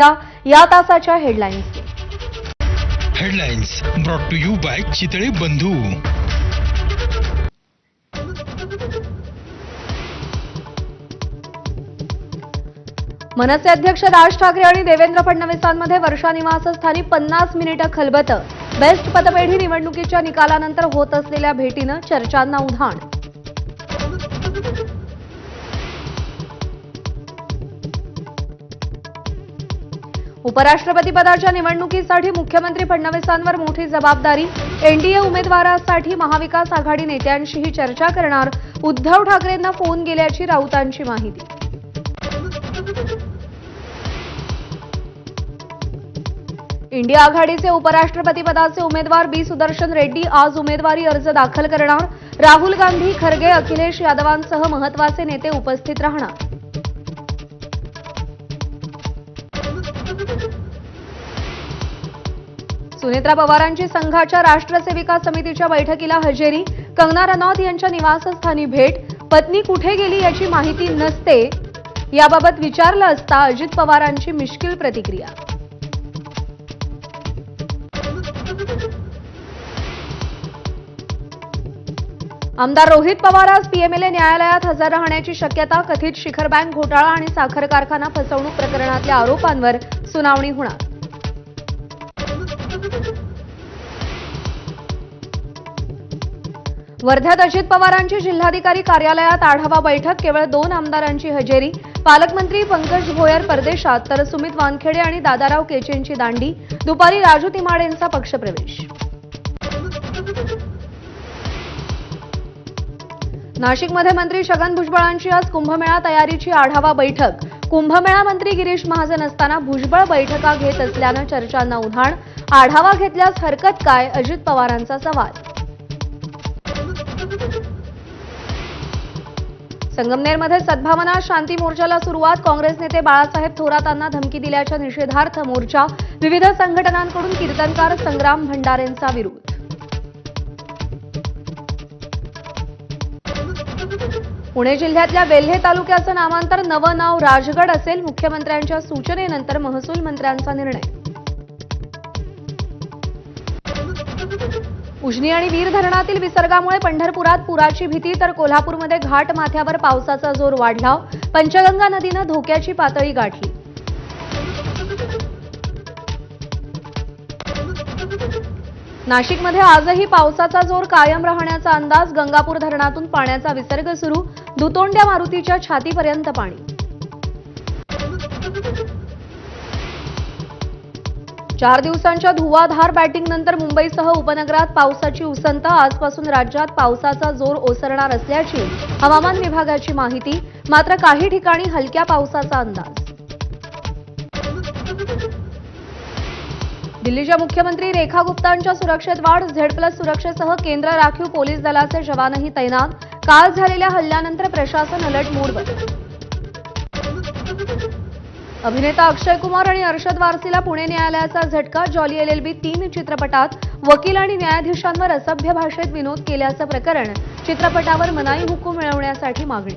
या तासाच्या headlines brought to you by Chitale Bandhu. MNS अध्यक्ष राज ठाकरे आणि देवेंद्र फडणवीसांमध्ये वर्षा निवासस्थानी 50 मिनिटं खलबतं। बेस्ट पतपेढी निवडणुकीच्या निकालानंतर होत असलेल्या भेटीनं चर्चांना उधाण। उपराष्ट्रपती पदाच्या निवडणुकीसाठी मुख्यमंत्री फडणवीसांवर मोठी जबाबदारी। एनडीए उमेदवारासाठी महाविकास आघाडी नेत्यांशीही चर्चा करणार। उद्धव ठाकरेंना फोन गेल्याची राऊतांची माहिती। इंडिया आघाडीचे उपराष्ट्रपती पदाचे उमेदवार बी सुदर्शन रेड्डी आज उमेदवारी अर्ज दाखल करणार। राहुल गांधी, खरगे, अखिलेश यादवांसह महत्त्वाचे नेते उपस्थित राहणार। सुनेत्रा पवारांची संघाच्या राष्ट्रसेविका समितीच्या बैठकीला हजेरी। कंगना रनौत यांच्या निवासस्थानी भेट। पत्नी कुठे गेली याची माहिती नसते याबाबत विचारलं असता अजित पवारांची मिश्किल प्रतिक्रिया। आमदार रोहित पवार आज पीएमएलए न्यायालयात हजर राहण्याची शक्यता। कथित शिखर बँक घोटाळा आणि साखर कारखाना फसवणूक प्रकरणातल्या आरोपांवर सुनावणी होणार। वर्ध्यात अजित पवारांची जिल्हाधिकारी कार्यालयात आढावा बैठक। केवळ 2 आमदारांची हजेरी। पालकमंत्री पंकज भोयर परदेशात तर सुमित वानखेडे आणि दादाराव केचेंची दांडी। दुपारी राजू तिमाडेंचा पक्षप्रवेश। नाशिकमध्ये मंत्री छगन भुजबळांची आज कुंभमेळा तयारीची आढावा बैठक। कुंभमेळा मंत्री गिरीश महाजन असताना भुजबळ बैठका घेत असल्यानं चर्चांना उधाण। आढावा घेतल्यास हरकत काय, अजित पवारांचा सवाल। संगमनेरमध्ये सद्भावना शांती मोर्चाला सुरुवात। काँग्रेस नेते बाळासाहेब थोरातांना धमकी दिल्याच्या निषेधार्थ मोर्चा। विविध संघटनांकडून कीर्तनकार संग्राम भंडारेंचा विरोध। पुणे जिल्ह्यातल्या वेल्हे तालुक्याचं नामांतर नवं नाव राजगड असेल। मुख्यमंत्र्यांच्या सूचनेनंतर महसूल मंत्र्यांचा निर्णय। उजनी आणि वीर धरणातील विसर्गामुळे पंढरपुरात पुराची भीती तर कोल्हापूरमध्ये घाट माथ्यावर पावसाचा जोर वाढला। पंचगंगा नदीनं धोक्याची पातळी गाठली। नाशिकमध्ये आजही पावसाचा जोर कायम राहण्याचा अंदाज। गंगापूर धरणातून पाण्याचा विसर्ग सुरू। दुतोंड्या मारुतीच्या छातीपर्यंत पाणी। 4 दिवसांच्या धुवाधार बॅटिंगनंतर मुंबईसह उपनगरात पावसाची उसंत। आजपासून राज्यात पावसाचा जोर ओसरणार असल्याची हवामान विभागाची माहिती। मात्र काही ठिकाणी हलक्या पावसाचा अंदाज। दिल्लीच्या मुख्यमंत्री रेखा गुप्तांच्या सुरक्षेत वाढ। झेड+ सुरक्षेसह केंद्र राखीव पोलीस दलाचे जवानही तैनात। काल झालेल्या हल्ल्यानंतर प्रशासन अलर्ट मोडवर। अभिनेता अक्षय कुमार आणि अरशद वारसीला पुणे न्यायालयाचा झटका। जॉली LLB 3 चित्रपटात वकील आणि न्यायाधीशांवर असभ्य भाषेत विनोद केल्याचं प्रकरण। चित्रपटावर मनाई हुकूम मिळवण्यासाठी मागणी।